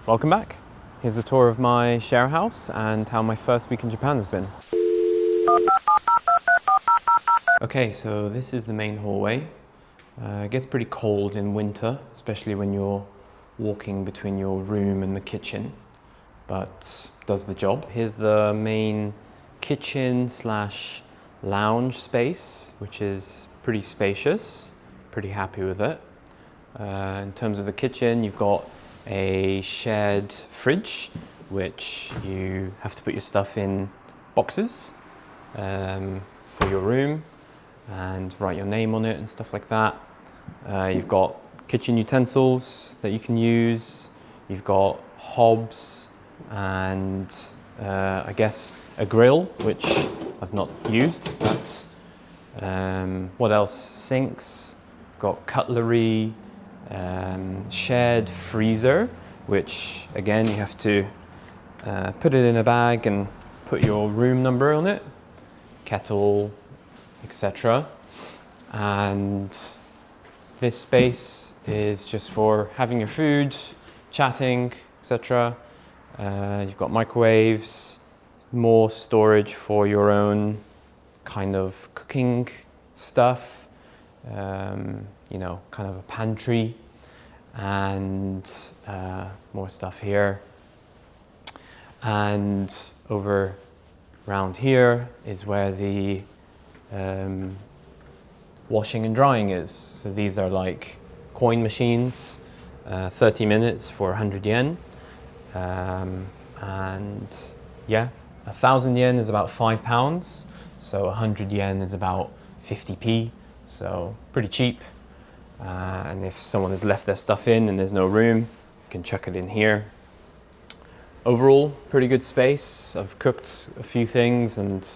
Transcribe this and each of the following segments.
Welcome back. Here's a tour of my share house and how my first week in Japan has been. Okay, so this is the main hallway. It gets pretty cold in winter, especially when you're walking between your room and the kitchen, but does the job. Here's the main kitchen slash lounge space, which is pretty spacious. Pretty happy with it. In terms of the kitchen, you've got a shared fridge, which you have to put your stuff in boxes for your room and write your name on it and stuff like that. You've got kitchen utensils that you can use. You've got hobs and I guess a grill, which I've not used, but what else? Sinks, got cutlery, shared freezer, which again you have to put it in a bag and put your room number on it, kettle, etc. And this space is just for having your food, chatting, etc. You've got microwaves, more storage for your own kind of cooking stuff, you know, kind of a pantry, and more stuff here. And over around here is where the washing and drying is. So these are like coin machines, 30 minutes for 100 yen. And yeah, 1,000 yen is about £5. So 100 yen is about 50p. So pretty cheap. And if someone has left their stuff in and there's no room, you can chuck it in here. Overall, pretty good space. I've cooked a few things and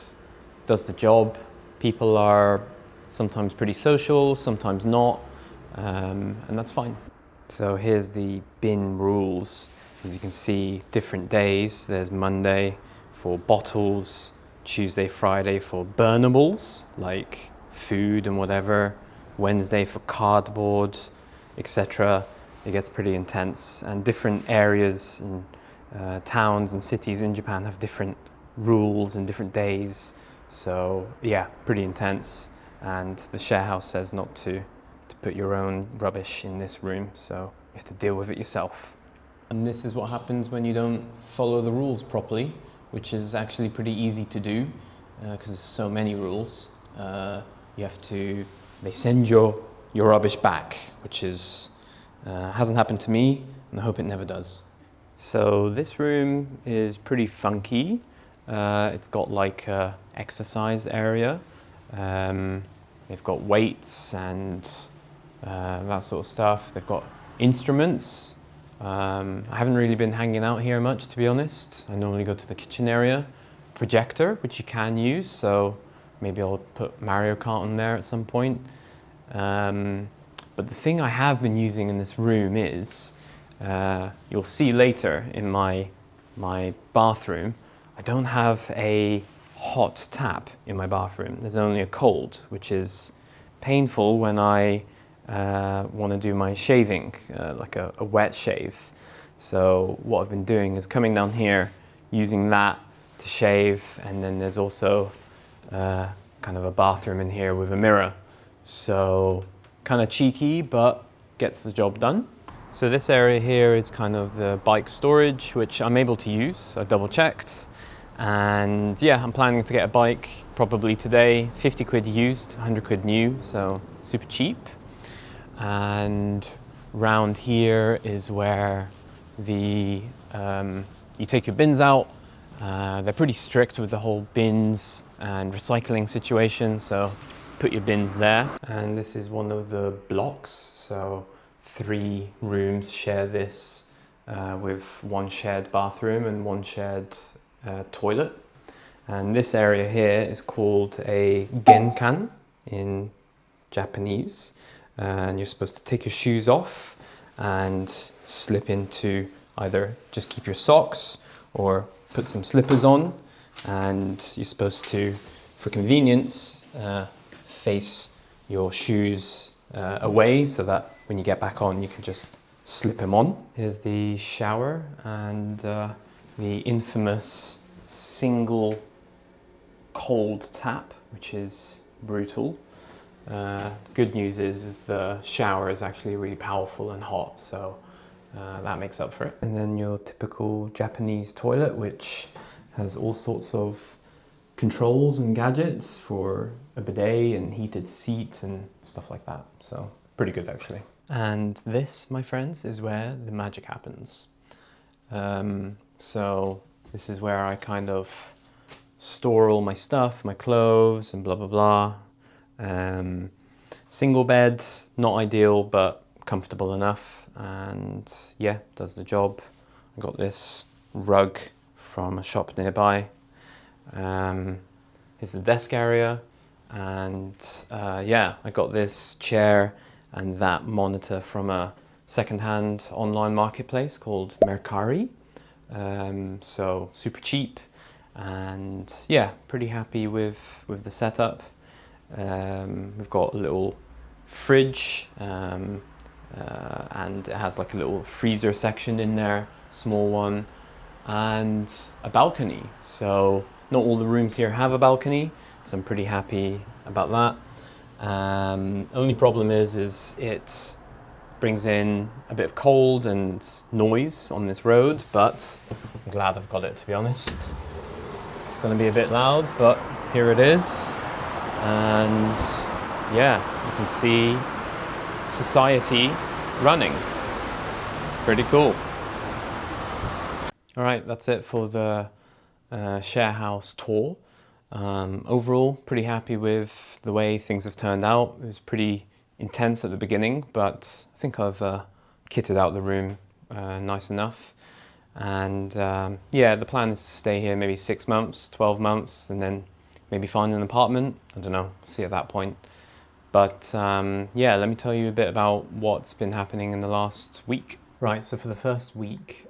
does the job. People are sometimes pretty social, sometimes not, and that's fine. So here's the bin rules. As you can see, different days. There's Monday for bottles, Tuesday, Friday for burnables, like food and whatever, Wednesday for cardboard, etc. It gets pretty intense, and different areas and towns and cities in Japan have different rules and different days. So yeah, pretty intense. And the share house says not to put your own rubbish in this room, so you have to deal with it yourself. And this is what happens when you don't follow the rules properly, which is actually pretty easy to do because there's so many rules. They send your rubbish back, which is hasn't happened to me, and I hope it never does. So this room is pretty funky. It's got like a exercise area. They've got weights and that sort of stuff. They've got instruments. I haven't really been hanging out here much, to be honest. I normally go to the kitchen area. Projector, which you can use, so maybe I'll put Mario Kart on there at some point. But the thing I have been using in this room is, you'll see later in my bathroom, I don't have a hot tap in my bathroom. There's only a cold, which is painful when I want to do my shaving, like a wet shave. So what I've been doing is coming down here, using that to shave, and then there's also kind of a bathroom in here with a mirror. So kind of cheeky, but gets the job done. So this area here is kind of the bike storage, which I'm able to use. I double checked. And yeah, I'm planning to get a bike probably today. 50 quid used, 100 quid new, so super cheap. And round here is where you take your bins out. They're pretty strict with the whole bins and recycling situation, so put your bins there. And this is one of the blocks, so 3 rooms share this with one shared bathroom and one shared toilet. And this area here is called a genkan in Japanese. And you're supposed to take your shoes off and slip into either just keep your socks or put some slippers on. And you're supposed to, for convenience, face your shoes away so that when you get back on, you can just slip him on. Here's the shower and the infamous single cold tap, which is brutal. Good news is the shower is actually really powerful and hot, so that makes up for it. And then your typical Japanese toilet, which has all sorts of controls and gadgets for a bidet and heated seat and stuff like that. So pretty good actually. And this, my friends, is where the magic happens. So this is where I kind of store all my stuff, my clothes and blah, blah, blah. Single bed, not ideal, but comfortable enough. And yeah, does the job. I got this rug from a shop nearby. Here's the desk area. And yeah, I got this chair and that monitor from a secondhand online marketplace called Mercari. So super cheap, and yeah, pretty happy with the setup. We've got a little fridge, and it has like a little freezer section in there, small one, and a balcony. So not all the rooms here have a balcony, so I'm pretty happy about that. Only problem is it brings in a bit of cold and noise on this road, but I'm glad I've got it, to be honest. It's going to be a bit loud, but here it is. And yeah, you can see society running. Pretty cool. All right, that's it for the share house tour. Overall, pretty happy with the way things have turned out. It was pretty intense at the beginning, but I think I've kitted out the room nice enough. And yeah, the plan is to stay here maybe 6 months, 12 months, and then maybe find an apartment. I don't know, see at that point. But yeah, let me tell you a bit about what's been happening in the last week. Right, so for the first week,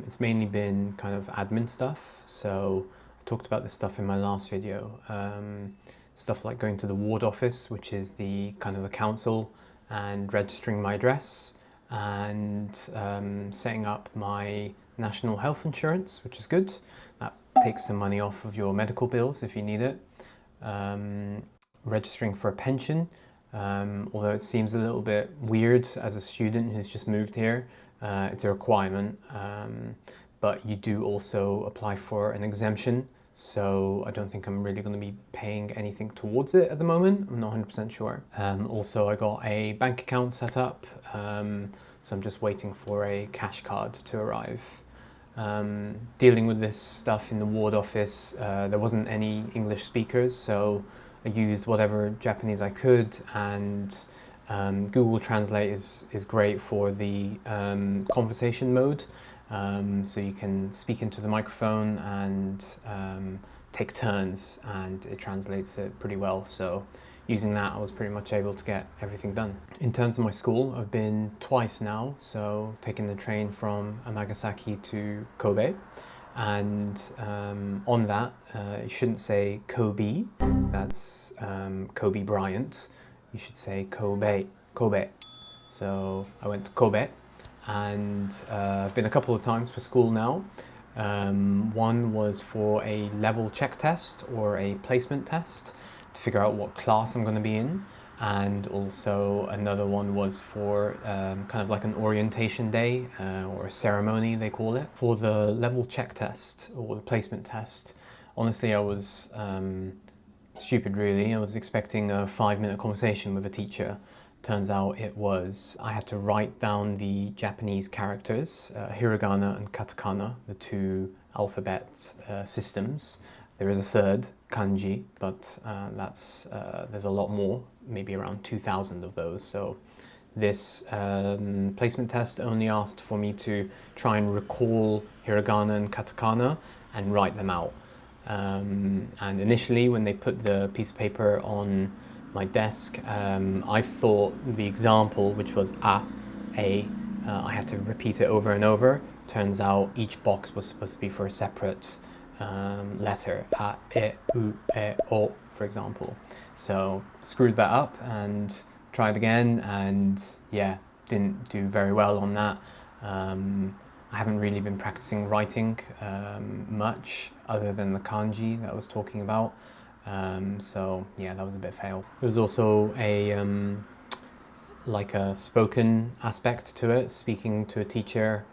it's mainly been kind of admin stuff. So I talked about this stuff in my last video. Stuff like going to the ward office, which is the kind of the council, and registering my address, and setting up my national health insurance, which is good. That takes some money off of your medical bills if you need it. Registering for a pension, although it seems a little bit weird as a student who's just moved here. It's a requirement, but you do also apply for an exemption. So I don't think I'm really going to be paying anything towards it at the moment. I'm not 100% sure. Also, I got a bank account set up, so I'm just waiting for a cash card to arrive. Dealing with this stuff in the ward office, there wasn't any English speakers, so I used whatever Japanese I could, and Google Translate is great for the conversation mode. So you can speak into the microphone and take turns, and it translates it pretty well. So using that, I was pretty much able to get everything done. In terms of my school, I've been twice now. So taking the train from Amagasaki to Kobe. And on that, you shouldn't say Kobe, that's Kobe Bryant. You should say Kobe, Kobe. So I went to Kobe. And I've been a couple of times for school now. One was for a level check test or a placement test to figure out what class I'm going to be in. And also another one was for kind of like an orientation day or a ceremony, they call it. For the level check test or the placement test, honestly, I was stupid really. I was expecting a 5-minute conversation with a teacher. Turns out I had to write down the Japanese characters, hiragana and katakana, the two alphabet systems. There is a third, kanji, but there's a lot more, maybe around 2,000 of those. So this placement test only asked for me to try and recall hiragana and katakana and write them out. And initially, when they put the piece of paper on my desk, I thought the example, which was I had to repeat it over and over. Turns out each box was supposed to be for a separate letter, a, u, o, for example. So screwed that up and tried again, and yeah, didn't do very well on that. I haven't really been practicing writing much other than the kanji that I was talking about. So yeah, that was a bit fail. There was also like a spoken aspect to it, speaking to a teacher.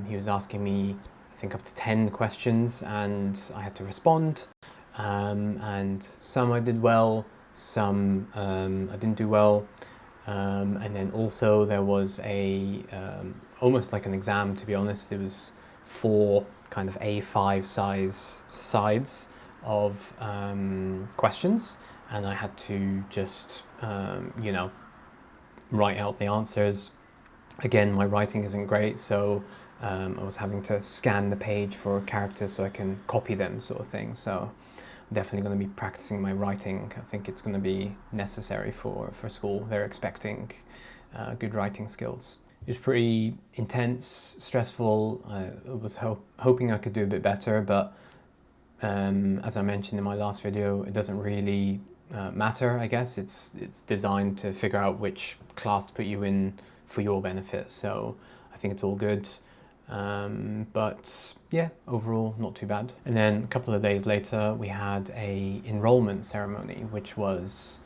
He was asking me, I think, up to 10 questions, and I had to respond. And some I did well, some I didn't do well. And then also there was almost like an exam, to be honest. It was 4 kind of A5 size sides of questions, and I had to just, you know, write out the answers. Again, my writing isn't great, so I was having to scan the page for characters so I can copy them, sort of thing. So I'm definitely going to be practicing my writing. I think it's going to be necessary for school. They're expecting good writing skills. It was pretty intense, stressful. I was hoping I could do a bit better, but as I mentioned in my last video, it doesn't really matter, I guess. It's designed to figure out which class to put you in for your benefit, so I think it's all good. But yeah, overall not too bad. And then a couple of days later we had a enrollment ceremony, which was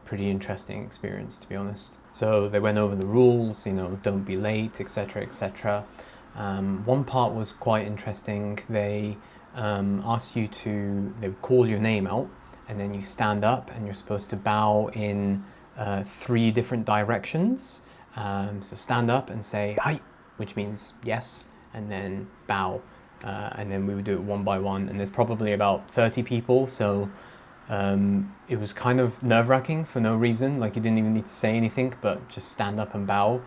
pretty interesting experience, to be honest. So they went over the rules, you know, don't be late, etc, etc. One part was quite interesting. They asked you to, they would call your name out, and then you stand up and you're supposed to bow in 3 different directions. So stand up and say "Hai," which means yes, and then bow, and then we would do it one by one, and there's probably about 30 people, so it was kind of nerve-wracking for no reason. Like, you didn't even need to say anything, but just stand up and bow,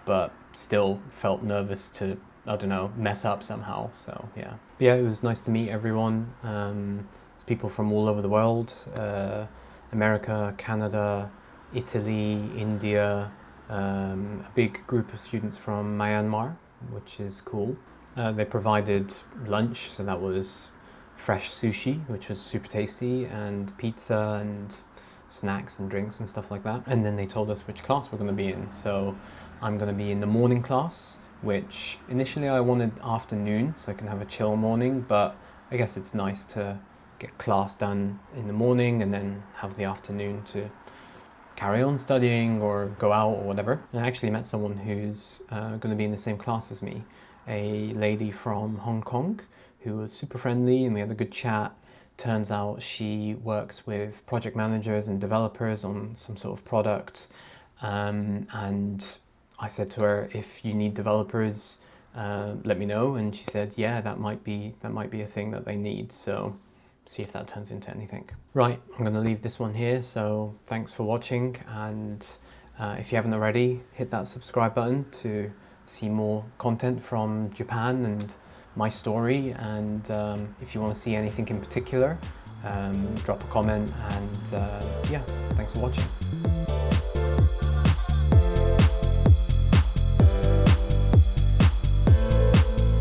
but still felt nervous to, I don't know, mess up somehow. So yeah, but yeah, it was nice to meet everyone. There's people from all over the world, America, Canada, Italy, India, a big group of students from Myanmar, which is cool. They provided lunch, so that was fresh sushi, which was super tasty, and pizza and snacks and drinks and stuff like that. And then they told us which class we're going to be in. So I'm going to be in the morning class, which initially I wanted afternoon so I can have a chill morning, but I guess it's nice to get class done in the morning and then have the afternoon to carry on studying or go out or whatever. And I actually met someone who's going to be in the same class as me, a lady from Hong Kong who was super friendly, and we had a good chat. Turns out she works with project managers and developers on some sort of product, and I said to her, if you need developers, let me know, and she said, yeah, that might be a thing that they need. So see if that turns into anything. Right, I'm going to leave this one here, so thanks for watching, and if you haven't already, hit that subscribe button to see more content from Japan and my story, and if you want to see anything in particular, drop a comment, and yeah, thanks for watching.